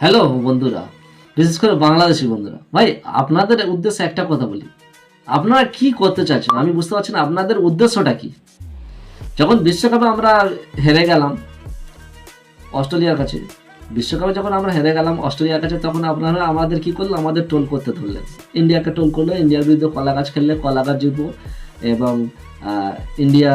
Hello বন্ধুরা, বিশেষ করে বাংলাদেশি বন্ধুরা, ভাই আপনাদের উদ্দেশ্যে একটা কথা বলি। আপনারা কি করতে চাইছেন আমি বুঝতে পারছি না, আপনাদের উদ্দেশ্যটা কি? যখন বিশ্বকাপে আমরা হেরে গেলাম অস্ট্রেলিয়ার কাছে, বিশ্বকাপে যখন আমরা হেরে গেলাম অস্ট্রেলিয়ার কাছে, তখন আপনারা আমাদের কি করলো, আমাদের টোল করতে ধরলেন। ইন্ডিয়াকে টোল করলো, ইন্ডিয়ার বিরুদ্ধে কলা গাছ খেললে কলা গাছ জিতবো, এবং ইন্ডিয়া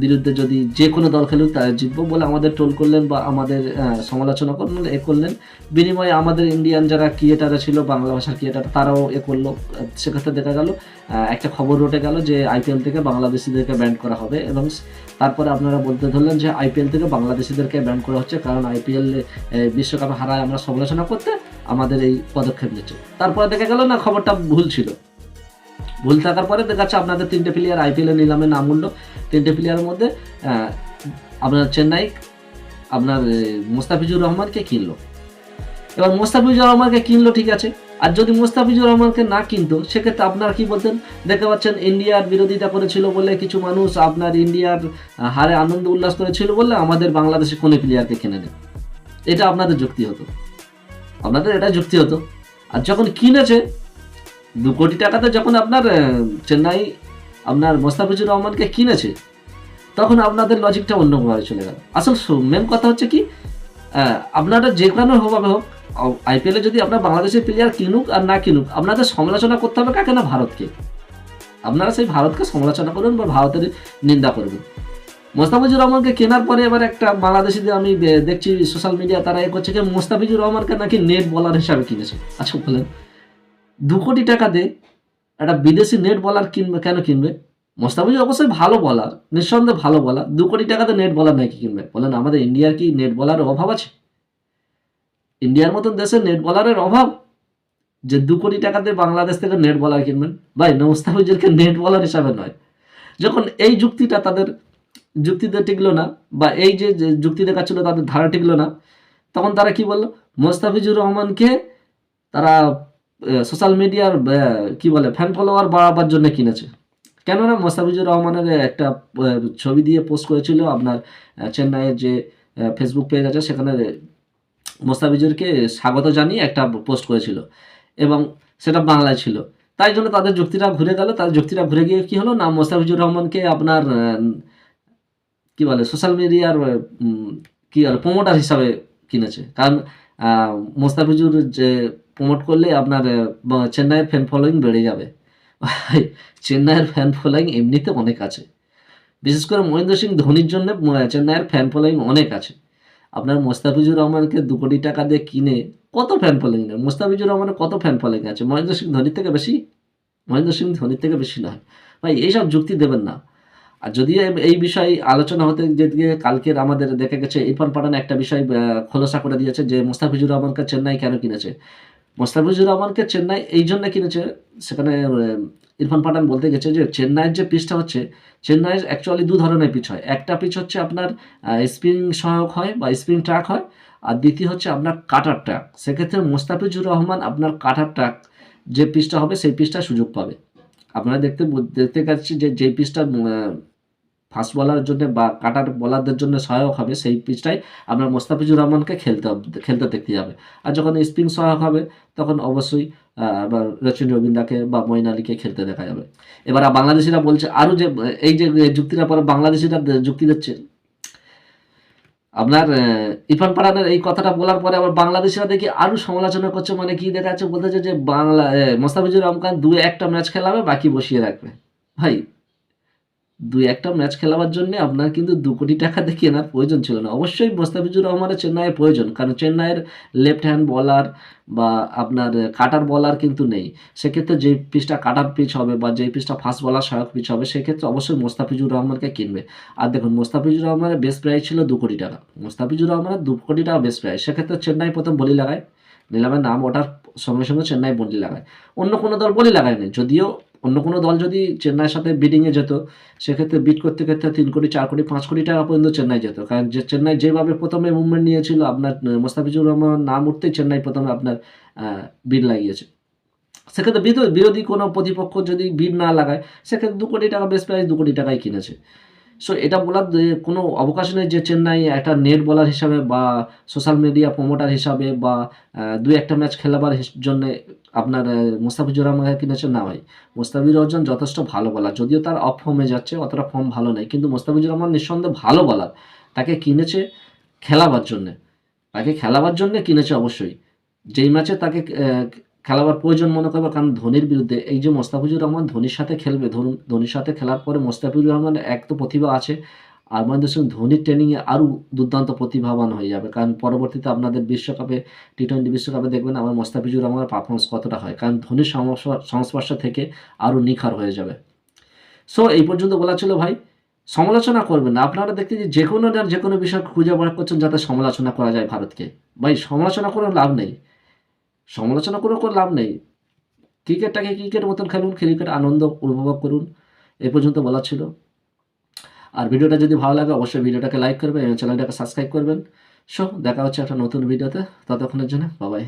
বিরুদ্ধে যদি যে কোনো দল খেলুক তারা জিতবো বলে আমাদের ট্রোল করলেন বা আমাদের সমালোচনা করলেন, করলেন। বিনিময়ে আমাদের ইন্ডিয়ান যারা ক্রিয়েটাররা ছিল, বাংলা ভাষার ক্রিয়েটার, তারাও করলো। সেক্ষেত্রে দেখা গেল একটা খবর রটে গেল যে আইপিএল থেকে বাংলাদেশিদেরকে ব্যান করা হবে, এবং তারপরে আপনারা বলতে ধরলেন যে আইপিএল থেকে বাংলাদেশিদেরকে ব্যান করা হচ্ছে কারণ আইপিএল বিশ্বকাপে হারায় আমরা সমালোচনা করতে আমাদের এই পদক্ষেপ নিচ্ছে। তারপরে দেখা গেল না, খবরটা ভুল ছিল। ভুল থাকার পরে দেখা যাচ্ছে আপনাদের 3টে প্লেয়ার আইপিএলের নিলামে নাম উঠলো। 3টে প্লেয়ারের মধ্যে আপনার চেন্নাই আপনার মোস্তাফিজুর রহমানকে কিনলো। এবার মোস্তাফিজুর রহমানকে কিনলো, ঠিক আছে। আর যদি মোস্তাফিজুর রহমানকে না কিনতো, সেক্ষেত্রে আপনারা কি বলতেন? দেখতে পাচ্ছেন ইন্ডিয়ার বিরোধিতা করেছিল বলে কিছু মানুষ আপনার ইন্ডিয়ার হারে আনন্দ উল্লাস করেছিল বলে আমাদের বাংলাদেশে কোনো প্লেয়ারকে কিনে নেয়। এটা আপনাদের যুক্তি হতো, আপনাদের এটা যুক্তি হতো। আর যখন কিনেছে 2 কোটি টাকাতে, যখন আপনার চেন্নাই আপনার মোস্তাফিজুর রহমানকে কিনেছে, তখন আপনাদের লজিকটা অন্যভাবে চলে গেল। আসল মেন কথা হচ্ছে কি, আপনারা যে কোনো ভাবে হোক, আইপিএলে যদি আপনার বাংলাদেশের প্লেয়ার কিনুক আর না কিনুক, আপনাদের সমালোচনা করতে হবে কাকে? না, ভারতকে। আপনারা সেই ভারতকে সমালোচনা করবেন বা ভারতের নিন্দা করবেন। মোস্তাফিজুর রহমানকে কেনার পরে এবার একটা বাংলাদেশিদের আমি দেখছি সোশ্যাল মিডিয়া তারা করছে যে মোস্তাফিজুর রহমানকে নাকি নেট বলার হিসাবে কিনেছে। আচ্ছা বলেন, 2 কোটি টাকা দিয়ে একটা বিদেশি নেট বলার কিনবে, কেন কিনবে? মোস্তাফিজুর অবশ্যই ভালো বলার, নিঃসন্দেহে ভালো বলার। 2 কোটি টাকাতে নেট বলার নাকি কিনবে? বলেন, আমাদের ইন্ডিয়ার কি নেট বলারের অভাব আছে? ইন্ডিয়ার মতন দেশে নেট বলারের অভাব যে 2 কোটি টাকাতে বাংলাদেশ থেকে নেট বলার কিনবেন? ভাই, মোস্তাফিজুরকে নেট বলার হিসাবে নয়। যখন এই যুক্তিটা তাদের যুক্তিতে টিকলো না, বা এই যে যুক্তি দেখাচ্ছিল তাদের ধারা টিকলো না, তখন তারা কি বললো? মোস্তাফিজুর রহমানকে তারা সোশ্যাল মিডিয়ার কি বলে ফ্যান ফলোয়ার বাড়াবার জন্য কিনেছে। কেননা মোস্তাফিজুর রহমানের একটা ছবি দিয়ে পোস্ট করেছিল আপনার চেন্নাইয়ের যে ফেসবুক পেজ আছে, সেখানে মোস্তাফিজুরকে স্বাগত জানিয়ে একটা পোস্ট করেছিল, এবং সেটা বাংলায় ছিল। তাই জন্য তাদের যুক্তিটা ঘুরে গেল। তাদের যুক্তিটা ঘুরে গিয়ে কি হলো না, মোস্তাফিজুর রহমানকে আপনার কি বলে সোশ্যাল মিডিয়ার কি বলে প্রমোটার হিসাবে কিনেছে। কারণ মোস্তাফিজুর যে প্রমোট করলে আপনার চেন্নাইয়ের ফ্যান ফলোয়িং বেড়ে যাবে। ভাই, চেন্নাইয়ের ফ্যান ফলোয়িং এমনিতে অনেক আছে। বিশেষ করে মহেন্দ্র সিং ধোনির জন্য চেন্নাইয়ের ফ্যান ফলোয়িং অনেক আছে। আপনার মোস্তাফিজুর রহমানকে 2 কোটি টাকা দিয়ে কিনে কত ফ্যান ফলোয়িং নেই? মোস্তাফিজুর রহমানের কত ফ্যান ফলোয়িং আছে? মহেন্দ্র সিং ধোনির থেকে বেশি? মহেন্দ্র সিং ধোনির থেকে বেশি নয়। ভাই, এইসব যুক্তি দেবেন না। আর যদিও এই বিষয়ে আলোচনা হতে যেদিকে কালকের আমাদের দেখা গেছে ইরফান পাঠান একটা বিষয় খোলাসা করে দিয়েছে যে মোস্তাফিজুর রহমানকে চেন্নাই কেন কিনেছে। মোস্তাফিজুর রহমানকে চেন্নাই এই জন্য কিনেছে, সেখানে ইরফান পাঠান বলতে গেছে যে চেন্নাইয়ের যে পিচটা হচ্ছে, চেন্নাইয়ের অ্যাকচুয়ালি 2 ধরনের পিচ হয়। একটা পিচ হচ্ছে আপনার স্পিন সহায়ক হয় বা স্পিন ট্র্যাক হয়, আর দ্বিতীয় হচ্ছে আপনার কাটার ট্র্যাক। সেক্ষেত্রে মোস্তাফিজুর রহমান আপনার কাটার ট্র্যাক যে পিচটা হবে সেই পিচটা সুযোগ পাবে। আপনারা দেখতে পাচ্ছি যে যে পিচটা ফাস্ট বলারের জন্য বা কাটার বলারদের জন্য সহায়ক হবে, সেই পিচটাই আপনার মোস্তাফিজুর রহমানকে খেলতে দেখতে যাবে। আর যখন স্পিন সহায়ক হবে, তখন অবশ্যই আবার রচিন রবীন্দ্রকে বা মঈন আলীকে খেলতে দেখা যাবে। এবার বাংলাদেশিরা বলছে আরও যে এই যে যুক্তিটা পরে বাংলাদেশিরা যুক্তি দিচ্ছে, আপনার ইরফান পাঠানের এই কথাটা বলার পরে আবার বাংলাদেশিরা দেখি আরও সমালোচনা করছে। মানে কি দেখা যাচ্ছে, বলতেছে যে মোস্তাফিজুর রহমান 2-1টা ম্যাচ খেলাবে, বাকি বসিয়ে রাখবে। ভাই, 2-1টা ম্যাচ খেলাবার জন্য আপনার কিন্তু 2 কোটি টাকা দিয়ে কেনার প্রয়োজন ছিল না। অবশ্যই মোস্তাফিজুর রহমানের চেন্নাইয়ের প্রয়োজন, কারণ চেন্নাইয়ের লেফট হ্যান্ড বলার বা আপনার কাটার বলার কিন্তু নেই। সেক্ষেত্রে যেই পিচটা কাটার পিচ হবে বা যেই পিচটা ফাস্ট বলার সহায়ক পিচ হবে, সেক্ষেত্রে অবশ্যই মোস্তাফিজুর রহমানকে কিনবে। আর দেখুন, মোস্তাফিজুর রহমানের বেস্ট প্রাইস ছিল 2 কোটি টাকা। মোস্তাফিজুর রহমানের 2 কোটি টাকা বেস্ট প্রাইস। সেক্ষেত্রে চেন্নাই প্রথম বলি লাগায়, নিলামের নাম ওঠার সঙ্গে সঙ্গে চেন্নাই বলি লাগায়। অন্য কোনো দল বলি লাগায়নি। যদিও অন্য কোনো দল যদি চেন্নাইয়ের সাথে বিডিংয়ে যেত, সেক্ষেত্রে বিট করতে করতে 3 কোটি 4 কোটি 5 কোটি টাকা পর্যন্ত চেন্নাই যেত। কারণ যে চেন্নাই যেভাবে প্রথমে মুভমেন্ট নিয়েছিল, আপনার মোস্তাফিজুর রহমান নাম উঠতেই চেন্নাই প্রথমে আপনার বিড লাগিয়েছে। সেক্ষেত্রে বিরোধী কোনো প্রতিপক্ষ যদি বিড না লাগায়, সেক্ষেত্রে 2 কোটি টাকা বেস্ট প্রাইস 2 কোটি টাকায় কিনেছে। সো এটা বলার কোনো অবকাশ নেই যে চেন্নাই একটা নেট বলার হিসাবে বা সোশ্যাল মিডিয়া প্রমোটার হিসাবে বা দুই একটা ম্যাচ খেলাবার জন্য আপনার মুস্তাফিজুর রহমানকে কিনেছে না ভাই। মুস্তাফিজুর রহমান যথেষ্ট ভালো বলার, যদিও তার অফ ফর্মে যাচ্ছে, অতটা ফর্ম ভালো নেই, কিন্তু মুস্তাফিজুর রহমান নিঃসন্দেহে ভালো বলার। তাকে কিনেছে খেলাবার জন্যে, তাকে খেলাবার জন্যে কিনেছে অবশ্যই। যেই ম্যাচে তাকে খেলাবার প্রয়োজন মনে করবে, কারণ ধোনির বিরুদ্ধে এই যে মোস্তাফিজুর রহমান ধোনির সাথে খেলবে, ধরুন ধোনির সাথে খেলার পরে মোস্তাফিজুর রহমানের এক তো প্রতিভা আছে, আর মহেন্দ্র সিং ধোনির ট্রেনিংয়ে আরও দুর্দান্ত প্রতিভাবান হয়ে যাবে, কারণ পরবর্তীতে আপনাদের বিশ্বকাপে টি-20 বিশ্বকাপে দেখবেন আমার মোস্তাফিজুর রহমানের পারফরমেন্স কতটা হয়, কারণ ধোনির সংস্পর্শ থেকে আরও নিখার হয়ে যাবে। সো এই পর্যন্ত বলা ছিল ভাই, সমালোচনা করবেন না। আপনারা দেখতে যে কোনো না যে কোনো বিষয় খুঁজে বার করছেন যাতে সমালোচনা করা যায় ভারতকে। ভাই সমালোচনা করে লাভ নেই, সমালোচনা করে কোনো লাভ নেই। ক্রিকেটটাকে ক্রিকেটের মতন খেলুন, ক্রিকেট আনন্দ উপভোগ করুন। এই পর্যন্ত বলা ছিল। আর ভিডিওটা যদি ভালো লাগে অবশ্যই ভিডিওটাকে লাইক করবেন এবং চ্যানেলটাকে সাবস্ক্রাইব করবেন। সো দেখা হচ্ছে একটা নতুন ভিডিওতে, ততক্ষণের জন্য বাই বাই।